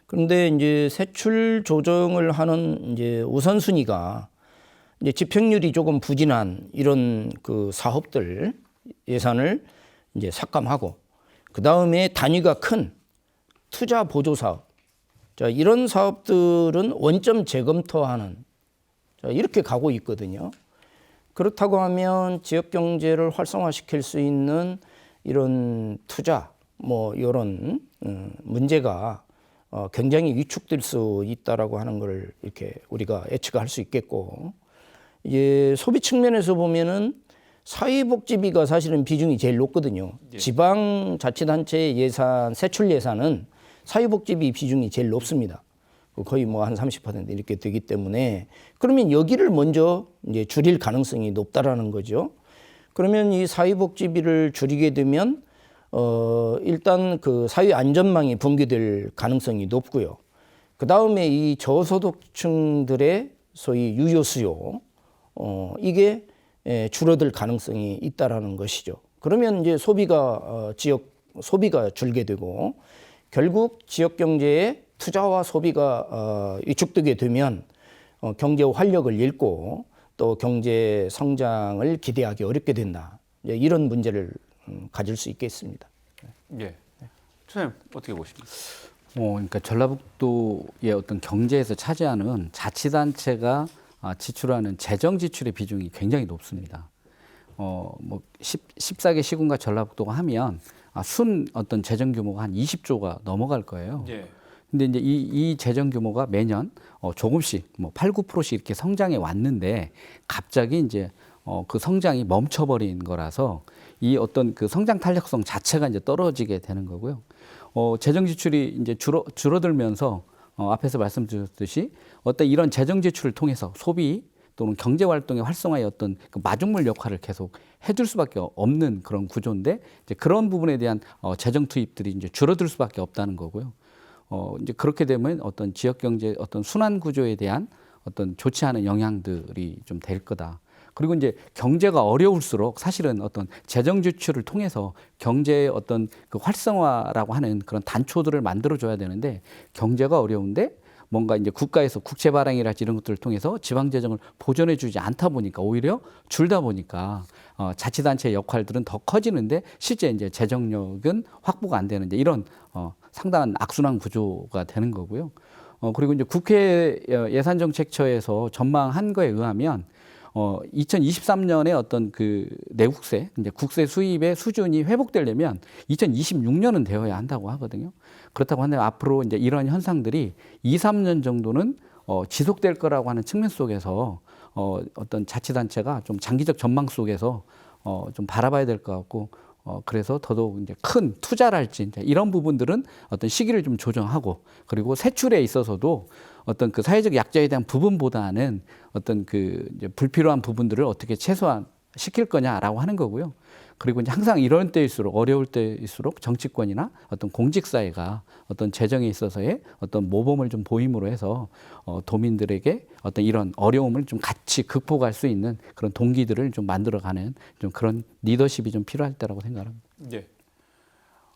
그런데 이제 세출 조정을 하는 이제 우선순위가 이제 집행률이 조금 부진한 이런 그 사업들 예산을 이제 삭감하고 그 다음에 단위가 큰 투자 보조 사업. 자, 이런 사업들은 원점 재검토하는 자, 이렇게 가고 있거든요. 그렇다고 하면 지역 경제를 활성화시킬 수 있는 이런 투자 뭐 이런 문제가 굉장히 위축될 수 있다라고 하는 걸 이렇게 우리가 예측할 수 있겠고 이제 소비 측면에서 보면은 사회복지비가 사실은 비중이 제일 높거든요. 예. 지방자치단체 예산, 세출 예산은 사회복지비 비중이 제일 높습니다. 거의 뭐 한 30% 이렇게 되기 때문에 그러면 여기를 먼저 이제 줄일 가능성이 높다라는 거죠. 그러면 이 사회복지비를 줄이게 되면 일단 그 사회 안전망이 붕괴될 가능성이 높고요. 그 다음에 이 저소득층들의 소위 유효 수요 이게 줄어들 가능성이 있다라는 것이죠. 그러면 이제 지역 소비가 줄게 되고 결국 지역 경제에 투자와 소비가 위축되게 되면 경제 활력을 잃고 또 경제 성장을 기대하기 어렵게 된다. 이런 문제를 가질 수 있겠습니다. 예. 선생님 어떻게 보십니까? 그러니까 전라북도의 어떤 경제에서 차지하는 자치단체가 지출하는 재정 지출의 비중이 굉장히 높습니다. 뭐 14개 시군과 전라북도가 하면 순 어떤 재정 규모가 한 20조가 넘어갈 거예요. 예. 근데 이제 이 재정 규모가 매년 조금씩 뭐 8, 9%씩 이렇게 성장해 왔는데 갑자기 이제 그 성장이 멈춰버린 거라서 이 어떤 그 성장 탄력성 자체가 이제 떨어지게 되는 거고요. 재정 지출이 이제 줄어들면서 앞에서 말씀드렸듯이 어떤 이런 재정 지출을 통해서 소비 또는 경제 활동의 활성화의 어떤 그 마중물 역할을 계속 해줄 수밖에 없는 그런 구조인데 이제 그런 부분에 대한 재정 투입들이 이제 줄어들 수밖에 없다는 거고요. 이제 그렇게 되면 어떤 지역 경제 어떤 순환 구조에 대한 어떤 좋지 않은 영향들이 좀 될 거다. 그리고 이제 경제가 어려울수록 사실은 어떤 재정 지출을 통해서 경제의 어떤 그 활성화라고 하는 그런 단초들을 만들어줘야 되는데 경제가 어려운데 뭔가 이제 국가에서 국채 발행이랄지 이런 것들을 통해서 지방 재정을 보존해주지 않다 보니까 오히려 줄다 보니까 자치단체의 역할들은 더 커지는데 실제 이제 재정력은 확보가 안 되는 이제 이런 상당한 악순환 구조가 되는 거고요. 그리고 이제 국회 예산정책처에서 전망한 거에 의하면 2023년에 어떤 그 내국세, 이제 국세 수입의 수준이 회복되려면 2026년은 되어야 한다고 하거든요. 그렇다고 한다면 앞으로 이제 이런 현상들이 2, 3년 정도는 지속될 거라고 하는 측면 속에서 어떤 자치단체가 좀 장기적 전망 속에서 좀 바라봐야 될 것 같고 그래서 더더욱 이제 큰 투자랄지 이제 이런 부분들은 어떤 시기를 좀 조정하고 그리고 세출에 있어서도 어떤 그 사회적 약자에 대한 부분보다는 어떤 그 이제 불필요한 부분들을 어떻게 최소한 시킬 거냐라고 하는 거고요. 그리고 이제 항상 이런 때일수록 어려울 때일수록 정치권이나 어떤 공직사회가 어떤 재정에 있어서의 어떤 모범을 좀 보임으로 해서 도민들에게 어떤 이런 어려움을 좀 같이 극복할 수 있는 그런 동기들을 좀 만들어가는 좀 그런 리더십이 좀 필요할 때라고 생각합니다. 예.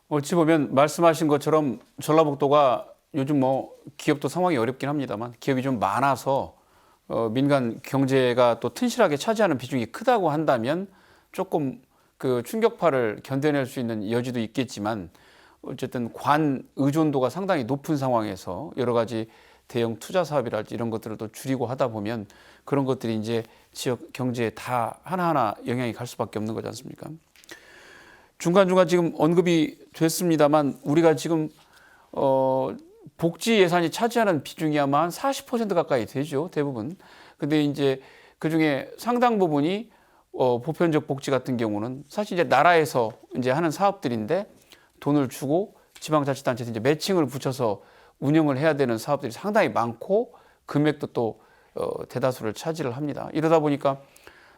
어찌 보면 말씀하신 것처럼 전라북도가 요즘 뭐 기업도 상황이 어렵긴 합니다만 기업이 좀 많아서 민간 경제가 또 튼실하게 차지하는 비중이 크다고 한다면 조금 그 충격파를 견뎌낼 수 있는 여지도 있겠지만 어쨌든 관 의존도가 상당히 높은 상황에서 여러 가지 대형 투자 사업이랄지 이런 것들을 또 줄이고 하다 보면 그런 것들이 이제 지역 경제에 다 하나하나 영향이 갈 수밖에 없는 거지 않습니까? 중간중간 지금 언급이 됐습니다만 우리가 지금 복지 예산이 차지하는 비중이 아마 한 40% 가까이 되죠, 대부분. 근데 이제 그 중에 상당 부분이 보편적 복지 같은 경우는 사실 이제 나라에서 이제 하는 사업들인데 돈을 주고 지방자치단체에서 이제 매칭을 붙여서 운영을 해야 되는 사업들이 상당히 많고 금액도 또 대다수를 차지를 합니다. 이러다 보니까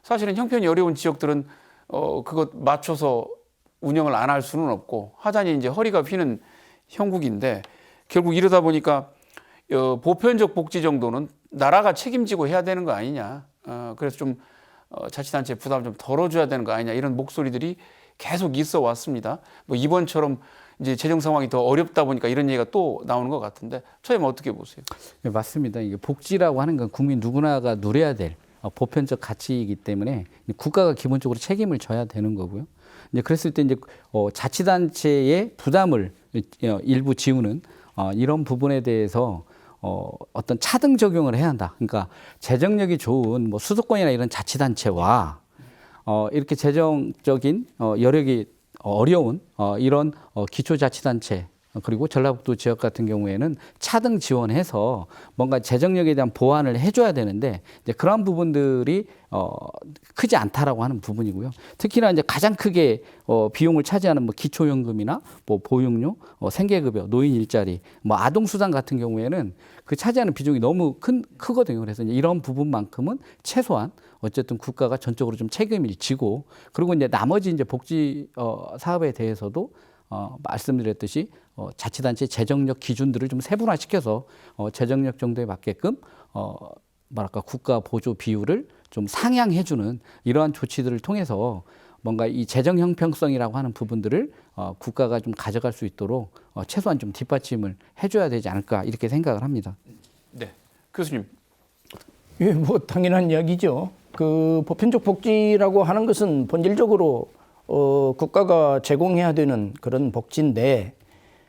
사실은 형편이 어려운 지역들은 그것 맞춰서 운영을 안 할 수는 없고 하자니 이제 허리가 휘는 형국인데 결국 이러다 보니까 보편적 복지 정도는 나라가 책임지고 해야 되는 거 아니냐. 그래서 좀 자치단체 부담을 좀 덜어줘야 되는 거 아니냐 이런 목소리들이 계속 있어 왔습니다. 뭐 이번처럼 이제 재정 상황이 더 어렵다 보니까 이런 얘기가 또 나오는 것 같은데 처님 어떻게 보세요? 네, 맞습니다. 이게 복지라고 하는 건 국민 누구나가 누려야 될 보편적 가치이기 때문에 국가가 기본적으로 책임을 져야 되는 거고요. 이제 그랬을 때 이제 자치단체의 부담을 일부 지우는 이런 부분에 대해서 어떤 차등 적용을 해야 한다. 그러니까 재정력이 좋은 뭐 수도권이나 이런 자치단체와 이렇게 재정적인 여력이 어려운 이런 기초자치단체 그리고 전라북도 지역 같은 경우에는 차등 지원해서 뭔가 재정력에 대한 보완을 해줘야 되는데 이제 그런 부분들이 크지 않다라고 하는 부분이고요. 특히나 이제 가장 크게 비용을 차지하는 뭐 기초연금이나 뭐 보육료, 생계급여, 노인 일자리, 뭐 아동수당 같은 경우에는 그 차지하는 비중이 너무 크거든요. 그래서 이제 이런 부분만큼은 최소한 어쨌든 국가가 전적으로 좀 책임을 지고 그리고 이제 나머지 이제 복지 사업에 대해서도 말씀드렸듯이 자치단체 재정력 기준들을 좀 세분화시켜서 재정력 정도에 맞게끔 뭐랄까 국가 보조 비율을 좀 상향해주는 이러한 조치들을 통해서 뭔가 이 재정 형평성이라고 하는 부분들을 국가가 좀 가져갈 수 있도록 최소한 좀 뒷받침을 해줘야 되지 않을까 이렇게 생각을 합니다. 네, 교수님. 예, 뭐 당연한 이야기죠. 그 보편적 복지라고 하는 것은 본질적으로 국가가 제공해야 되는 그런 복지인데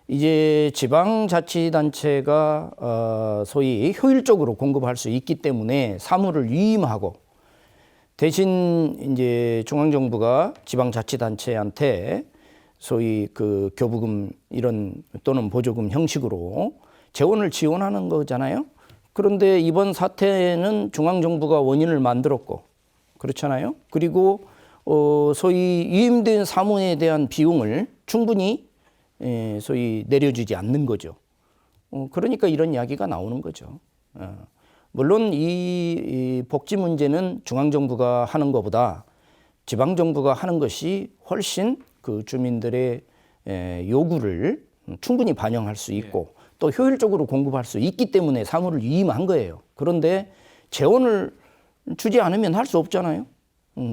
이제 지방자치단체가 소위 효율적으로 공급할 수 있기 때문에 사무를 위임하고 대신 이제 중앙정부가 지방자치단체한테 소위 그 교부금 이런 또는 보조금 형식으로 재원을 지원하는 거잖아요. 그런데 이번 사태는 중앙정부가 원인을 만들었고 그렇잖아요. 그리고 소위 위임된 사무에 대한 비용을 충분히 소위 내려주지 않는 거죠. 그러니까 이런 이야기가 나오는 거죠. 물론 이 복지 문제는 중앙정부가 하는 것보다 지방정부가 하는 것이 훨씬 그 주민들의 요구를 충분히 반영할 수 있고 또 효율적으로 공급할 수 있기 때문에 사무를 위임한 거예요. 그런데 재원을 주지 않으면 할 수 없잖아요.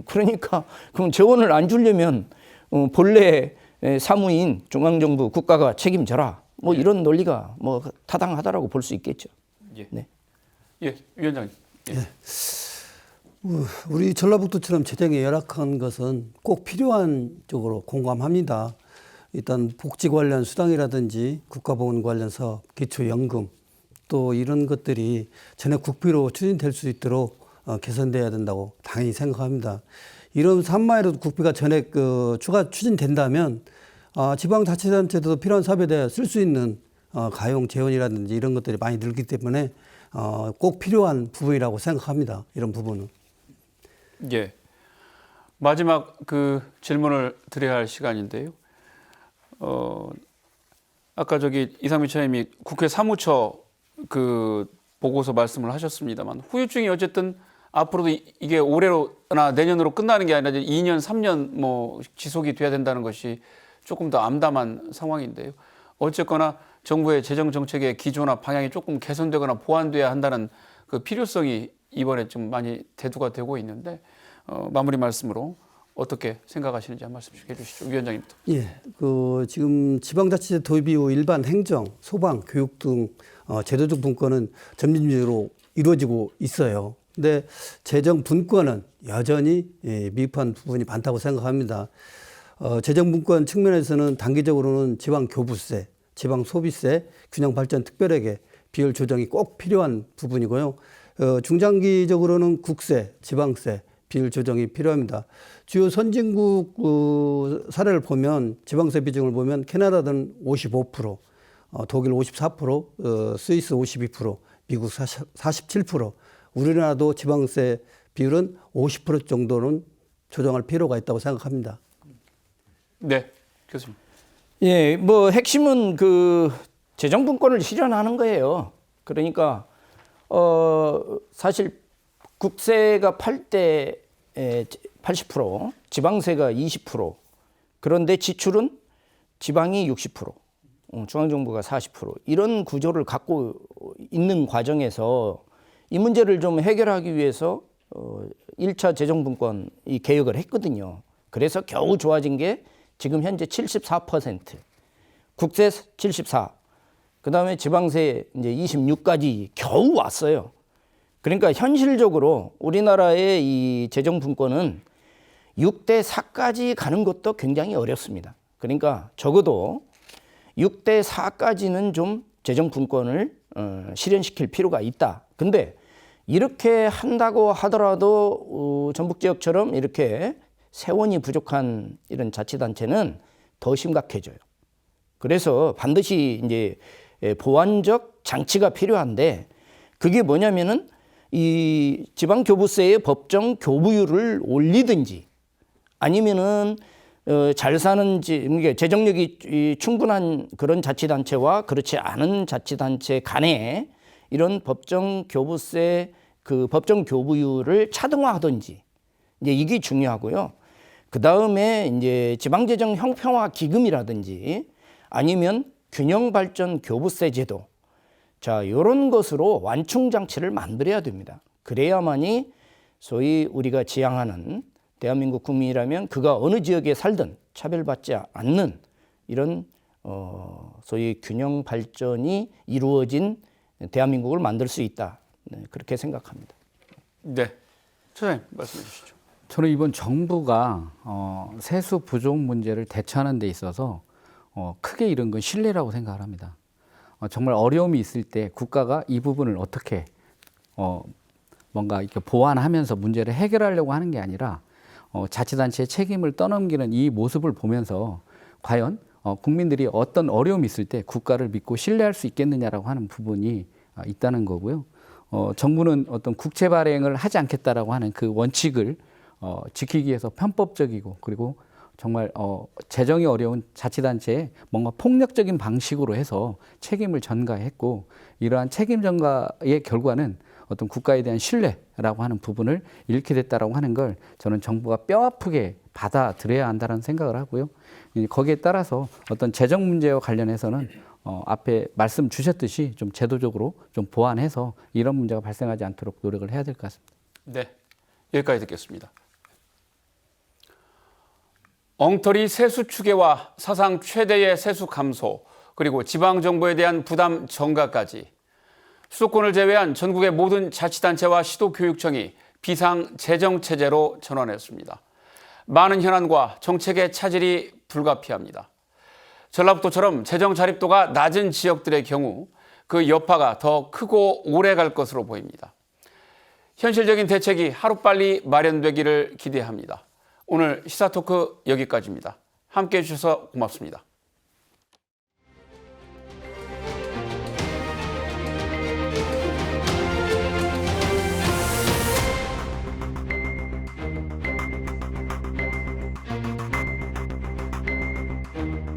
그러니까 그럼 재원을 안 주려면 본래 사무인 중앙정부 국가가 책임져라. 뭐 이런 논리가 뭐 타당하다라고 볼 수 있겠죠. 예. 네. 예, 위원장님. 예. 우리 전라북도처럼 재정이 열악한 것은 꼭 필요한 쪽으로 공감합니다. 일단 복지 관련 수당이라든지 국가보건 관련 사업, 기초연금 또 이런 것들이 전액 국비로 추진될 수 있도록 개선돼야 된다고 당연히 생각합니다. 이런 산마에도 국비가 전액 추가 추진된다면 지방자치단체도 필요한 사업에 대해 쓸 수 있는 가용 재원이라든지 이런 것들이 많이 늘기 때문에 꼭 필요한 부분이라고 생각합니다. 이런 부분은. 예. 마지막 그 질문을 드려야 할 시간인데요. 아까 이상민 차장님이 국회 사무처 그 보고서 말씀을 하셨습니다만 후유증이 어쨌든 앞으로도 이게 올해나 내년으로 끝나는 게 아니라 2년, 3년 뭐 지속이 돼야 된다는 것이 조금 더 암담한 상황인데요. 어쨌거나 정부의 재정 정책의 기조나 방향이 조금 개선되거나 보완돼야 한다는 그 필요성이 이번에 좀 많이 대두가 되고 있는데 마무리 말씀으로 어떻게 생각하시는지 한 말씀씩 해주시죠, 위원장님부터. 예, 지금 지방자치제 도입 이후 일반 행정, 소방, 교육 등 제도적 분권은 점진적으로 이루어지고 있어요. 근데 재정 분권은 여전히 미흡한 부분이 많다고 생각합니다. 재정 분권 측면에서는 단기적으로는 지방 교부세, 지방 소비세, 균형 발전 특별회계 비율 조정이 꼭 필요한 부분이고요. 중장기적으로는 국세, 지방세 비율 조정이 필요합니다. 주요 선진국 사례를 보면 지방세 비중을 보면 캐나다는 55%, 독일 54%, 스위스 52%, 미국 47%, 우리나라도 지방세 비율은 50% 정도는 조정할 필요가 있다고 생각합니다. 네, 교수님. 예, 뭐 핵심은 그 재정 분권을 실현하는 거예요. 그러니까 사실 국세가 8대 80%, 지방세가 20%, 그런데 지출은 지방이 60%, 중앙정부가 40%, 이런 구조를 갖고 있는 과정에서 이 문제를 좀 해결하기 위해서 1차 재정분권 이 개혁을 했거든요. 그래서 겨우 좋아진 게 지금 현재 74%, 국세 74%, 그 다음에 지방세 이제 26까지 겨우 왔어요. 그러니까 현실적으로 우리나라의 이 재정분권은 6대 4까지 가는 것도 굉장히 어렵습니다. 그러니까 적어도 6대 4까지는 좀 재정분권을 실현시킬 필요가 있다. 근데 이렇게 한다고 하더라도 전북 지역처럼 이렇게 세원이 부족한 이런 자치단체는 더 심각해져요. 그래서 반드시 이제 보완적 장치가 필요한데 그게 뭐냐면은 이 지방교부세의 법정 교부율을 올리든지 아니면은 잘 사는 그러니까 재정력이 충분한 그런 자치단체와 그렇지 않은 자치단체 간에 이런 법정 교부세 그 법정 교부율을 차등화하든지 이제 이게 중요하고요. 그 다음에 이제 지방재정 형평화 기금이라든지 아니면 균형 발전 교부세 제도, 자 이런 것으로 완충 장치를 만들어야 됩니다. 그래야만이 소위 우리가 지향하는 대한민국 국민이라면 그가 어느 지역에 살든 차별받지 않는 이런 소위 균형 발전이 이루어진 대한민국을 만들 수 있다. 네, 그렇게 생각합니다. 네, 차장님 말씀해 주시죠. 저는 이번 정부가 세수 부족 문제를 대처하는 데 있어서 크게 이룬 건 신뢰라고 생각을 합니다. 정말 어려움이 있을 때 국가가 이 부분을 어떻게 뭔가 이렇게 보완하면서 문제를 해결하려고 하는 게 아니라 자치단체의 책임을 떠넘기는 이 모습을 보면서 과연 국민들이 어떤 어려움이 있을 때 국가를 믿고 신뢰할 수 있겠느냐라고 하는 부분이 있다는 거고요. 정부는 어떤 국채 발행을 하지 않겠다라고 하는 그 원칙을 지키기 위해서 편법적이고 그리고 정말 재정이 어려운 자치단체에 뭔가 폭력적인 방식으로 해서 책임을 전가했고 이러한 책임 전가의 결과는 어떤 국가에 대한 신뢰라고 하는 부분을 잃게 됐다라고 하는 걸 저는 정부가 뼈아프게 받아들여야 한다는 생각을 하고요. 거기에 따라서 어떤 재정 문제와 관련해서는 앞에 말씀 주셨듯이 좀 제도적으로 좀 보완해서 이런 문제가 발생하지 않도록 노력을 해야 될 것 같습니다. 네, 여기까지 듣겠습니다. 엉터리 세수 추계와 사상 최대의 세수 감소, 그리고 지방정부에 대한 부담 전가까지 수도권을 제외한 전국의 모든 자치단체와 시도교육청이 비상재정체제로 전환했습니다. 많은 현안과 정책의 차질이 불가피합니다. 전라북도처럼 재정 자립도가 낮은 지역들의 경우 그 여파가 더 크고 오래 갈 것으로 보입니다. 현실적인 대책이 하루빨리 마련되기를 기대합니다. 오늘 시사토크 여기까지입니다. 함께해 주셔서 고맙습니다.